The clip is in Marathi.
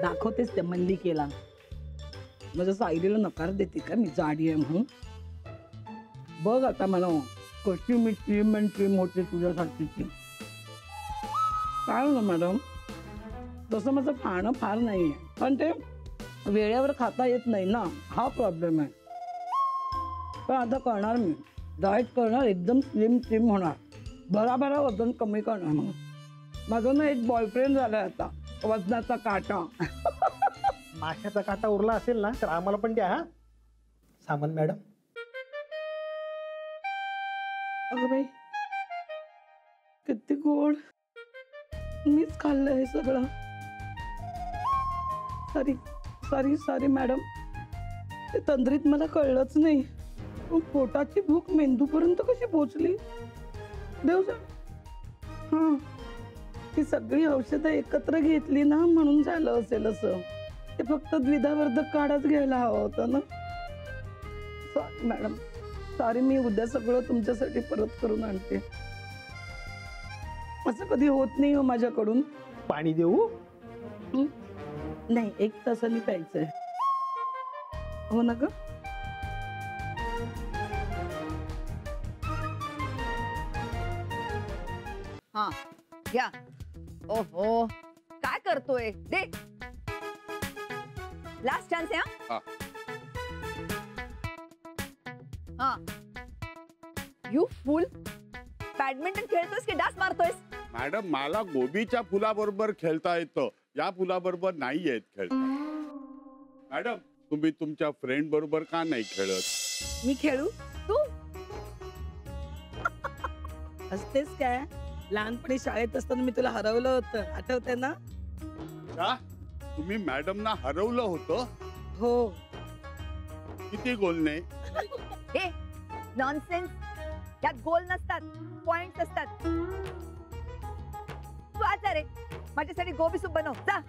दाखवतेस त्या मल्लिकेला माझ्या सायलीला नकार देते का मी जाडी आहे म्हणून. बघ आता मला कशी मी ट्रीम होते तुझ्यासाठीची. काय ना मॅडम तसं माझं खाणं फार नाही आहे पण ते वेळेवर खाता येत नाही ना हा प्रॉब्लेम आहे. पण आता करणार मी डाएट करणार एकदम स्लिम होणार भराभरा वजन कमी करणार. मग माझं ना एक बॉयफ्रेंड झालाय आता वजनाचा काटा. माशाचा काटा उरला असेल ना तर आम्हाला पण द्या. हा सामंत मॅडम. अगं बाई किती गोड मीच खाल्लं हे सगळं. सॉरी मॅडम ते तंद्रीत मला कळलंच नाही. पोटाची भूक मेंदूपर्यंत कशी पोचली देव जाणे. हां ती सगळी औषधं एकत्र घेतली ना म्हणून झालं असेल असं. ते फक्त द्विधावर्धक काढाच घ्यायला हवं होतं ना. Sorry madam sorry. मी उद्या सगळं तुमच्यासाठी परत करून आणते. असं कधी होत नाही हो माझ्याकडून. पाणी देऊ? नाही 1 तासाने प्यायचंय. हो ना ग. हाँ घ्या. ओहो काय करतोय दे. लास्ट चान्स आहे. हा हा यू फुल. बॅडमिंटन खेळतोयस की डास मारतोयस? मॅडम मला गोबीच्या फुलाबरोबर खेळता येतं या फुलाबरोबर नाही येत खेळता. मॅडम तुम्ही तुमच्या फ्रेंड बरोबर का नाही खेळत? मी खेळू तू असतेस काय. लहानपणी शाळेत असताना मी तुला हरवलं होतं आठवतंय ना. का तुम्ही मॅडमना हरवलं होतं? हो. किती गोलने? हे नॉनसेन्स. यात गोल नसतात पॉइंट्स असतात. तू आता रे माझ्यासाठी गोबी सूप बनव जा.